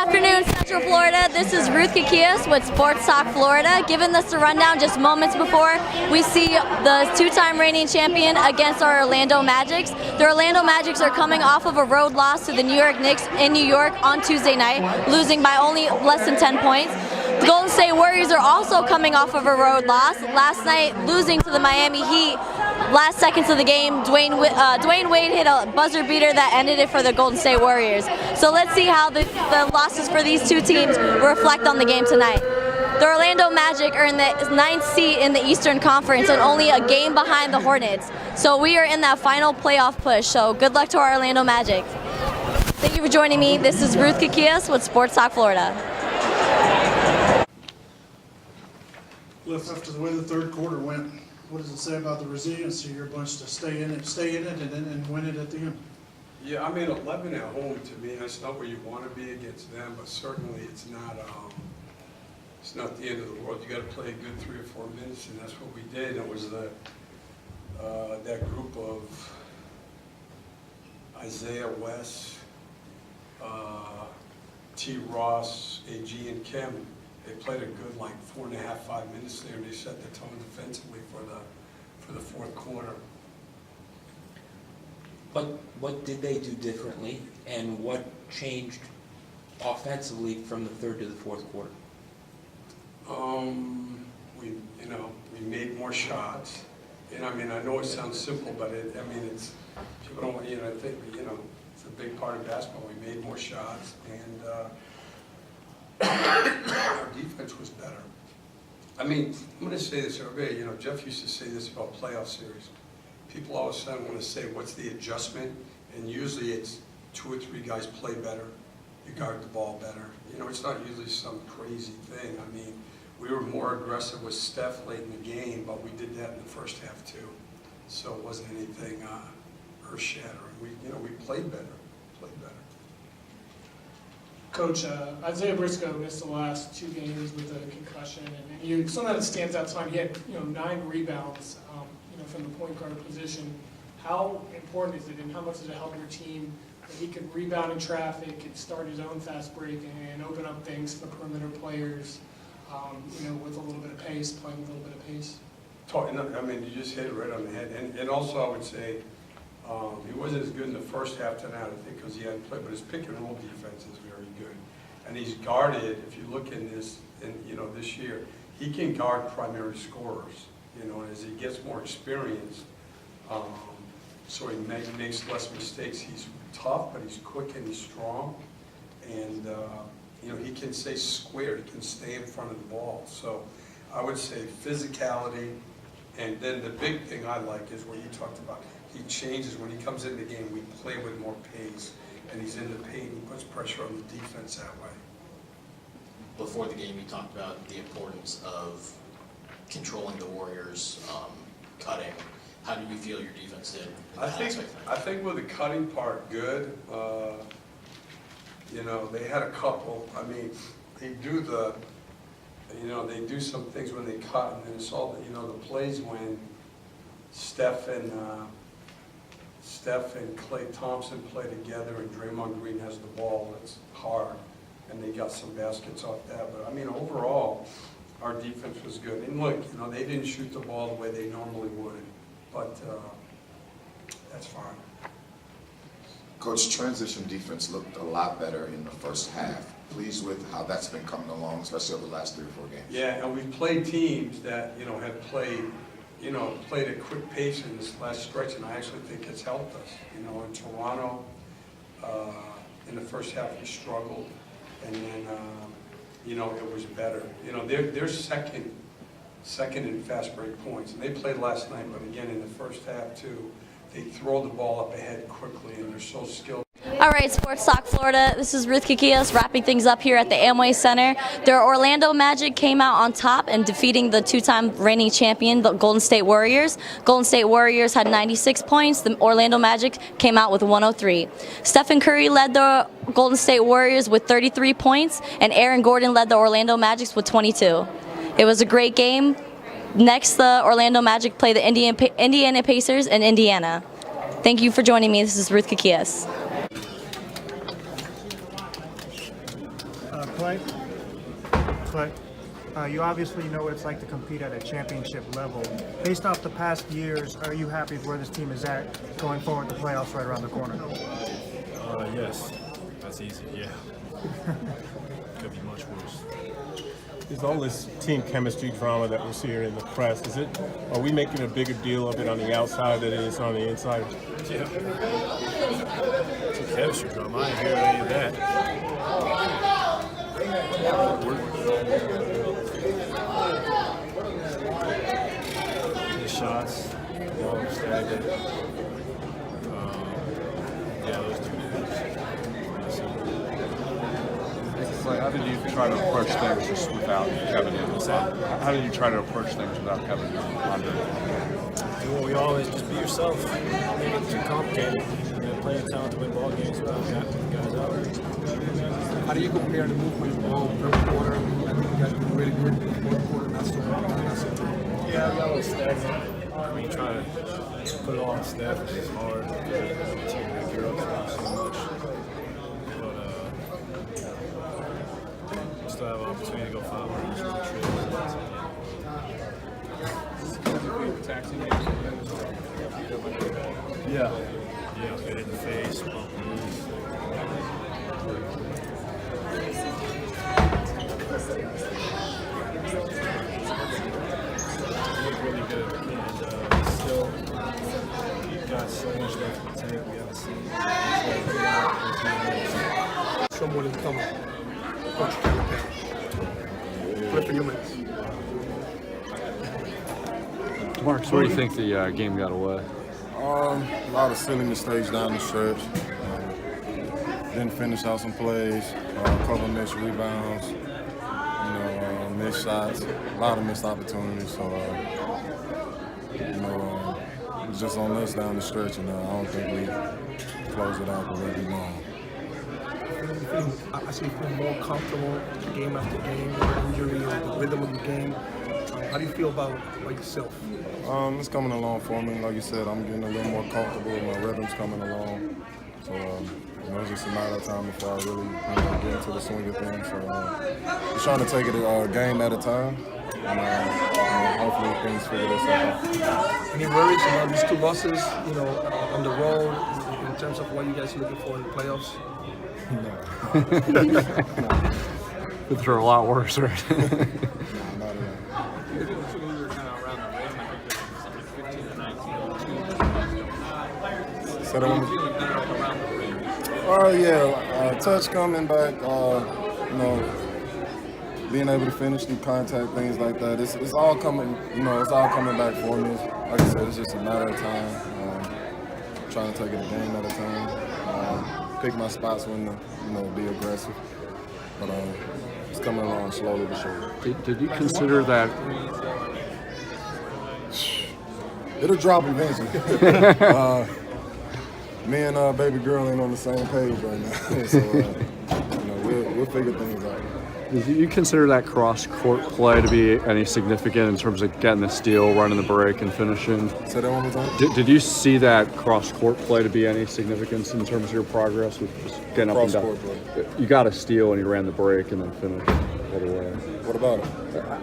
afternoon, Central Florida. This is Ruth Kikias with Sports Talk Florida, giving us the rundown just moments before we see the two-time reigning champion against our Orlando Magics. The Orlando Magics are coming off of a road loss to the New York Knicks in New York on Tuesday night, losing by only less than 10 points. The Golden State Warriors are also coming off of a road loss, last night losing to the Miami Heat. Last seconds of the game, Dwayne Wade hit a buzzer beater that ended it for the Golden State Warriors. So let's see how the losses for these two teams reflect on the game tonight. The Orlando Magic are in the 9th seed in the Eastern Conference and only a game behind the Hornets. So we are in that final playoff push. So good luck to our Orlando Magic. Thank you for joining me. This is Ruth Kikias with Sports Talk Florida. Cliff, after the way the third quarter went, what does it say about the resilience of your bunch to stay in it, and win it at the end? Yeah, I mean, 11 at home to me, that's not where you want to be against them, but certainly it's not the end of the world. You got to play a good 3 or 4 minutes, and that's what we did. It was that group of Isaiah West, T. Ross, AG, and Kim. They played a good 4.5, 5 minutes there, and they set the tone defensively for the fourth quarter. What did they do differently, and what changed offensively from the third to the fourth quarter? We made more shots, and I mean, I know it sounds simple, but it's people don't. I think it's a big part of basketball. We made more shots, and our defense was better. I mean, I'm going to say this, everybody, Jeff used to say this about playoff series. People all of a sudden want to say, what's the adjustment? And usually it's 2 or 3 guys play better, you guard the ball better. It's not usually some crazy thing. I mean, we were more aggressive with Steph late in the game, but we did that in the first half too. So it wasn't anything earth-shattering. We played better. Coach, Isaiah Briscoe missed the last 2 games with a concussion, and something that stands out tonight, he had 9 rebounds from the point guard position. How important is it, and how much does it help your team that he could rebound in traffic, could start his own fast break, and open up things for the perimeter players, with a little bit of pace, playing with a little bit of pace? I mean, you just hit it right on the head. And also, I would say, he wasn't as good in the first half tonight, I think, because he hadn't played, but his pick and roll defense is very good. And he's guarded, if you look in this, this year, he can guard primary scorers, and as he gets more experience, so he makes less mistakes. He's tough, but he's quick and he's strong. And, he can stay square, he can stay in front of the ball. So I would say physicality, and then the big thing I like is what you talked about. He changes when he comes in the game. We play with more pace, and he's in the paint. He puts pressure on the defense that way. Before the game, you talked about the importance of controlling the Warriors, cutting. How did you feel your defense did? I think with the cutting part, good. They had a couple. I mean, they do some things when they cut, and then it's all the plays when Steph and Klay Thompson play together, and Draymond Green has the ball. It's hard, and they got some baskets off that. But I mean, overall, our defense was good. And look, they didn't shoot the ball the way they normally would, but that's fine. Coach, transition defense looked a lot better in the first half. Pleased with how that's been coming along, especially over the last 3 or 4 games. Yeah, and we've played teams that have played a quick pace in this last stretch, and I actually think it's helped us. In Toronto, in the first half we struggled, and then it was better. They're second in fast break points, and they played last night, but again in the first half too, they throw the ball up ahead quickly, and they're so skilled. All right, Sports Talk Florida, this is Ruth Kikias wrapping things up here at the Amway Center. The Orlando Magic came out on top and defeating the 2-time reigning champion, the Golden State Warriors. Golden State Warriors had 96 points. The Orlando Magic came out with 103. Stephen Curry led the Golden State Warriors with 33 points, and Aaron Gordon led the Orlando Magic with 22. It was a great game. Next, the Orlando Magic play the Indiana Pacers in Indiana. Thank you for joining me. This is Ruth Kikias. Clay, you obviously know what it's like to compete at a championship level. Based off the past years, are you happy with where this team is at going forward? The playoffs right around the corner. Yes, that's easy. Yeah, could be much worse. There's all this team chemistry drama that we're seeing in the press. Are we making a bigger deal of it on the outside than it is on the inside? Yeah, it's a chemistry drama. I ain't hear any of that. The shots, long staggered. Yeah, those two dudes. It's like, how did you try to approach things just without Kevin? How did you try to approach things without Kevin on there? Do what we always, just be yourself. Don't make it too complicated. You know, plenty of time to win ball games without guys out. How do you compare the movement of the ball third quarter? I think you guys been really good. Fourth quarter, not so good. Yeah, we got a little stagnant. I mean, trying to put it all on Steph is just hard. The team that gear up so much. But still have an opportunity to go 500 each trip. Yeah. Yeah, hit in the face, bump moves. Really good, and still got so much left in the tank we haven't seen. Someone is coming. Coach Calipari. Play for your minutes. Mark, where do you think the game got away? A lot of silly mistakes down the stretch. Didn't finish out some plays. A couple of missed rebounds. Missed shots. A lot of missed opportunities. So, it was just on us down the stretch, and I don't think we closed it out the way we wanted. I see you feel more comfortable game after game with the injury or the rhythm of the game. How do you feel about yourself? It's coming along for me. Like you said, I'm getting a little more comfortable. My rhythm's coming along. So, it's just a matter of time before I really get into the swing of things. So, just trying to take it a game at a time. And hopefully things figure themselves out. Any worries about these two losses, on the road in terms of what you guys are looking for in the playoffs? Could throw a lot worse, right? Not at all. Touch coming back, being able to finish through contact, things like that. It's all coming, it's all coming back for me. Like I said, it's just a matter of time. Trying to take it a game at a time. Pick my spots when to, be aggressive. But it's coming along slowly but surely. Did you consider that? It'll drop eventually. Me and baby girl ain't on the same page right now, so we'll figure things out. Did you consider that cross-court play to be any significant in terms of getting the steal, running the break, and finishing? Say that one more time. Did you see that cross-court play to be any significance in terms of your progress with just getting up and down? Play. You got a steal and you ran the break and then finished all the way. What about it?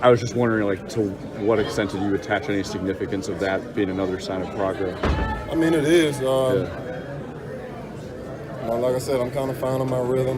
I was just wondering, to what extent did you attach any significance of that being another sign of progress? I mean, it is. Like I said, I'm kind of finding my rhythm.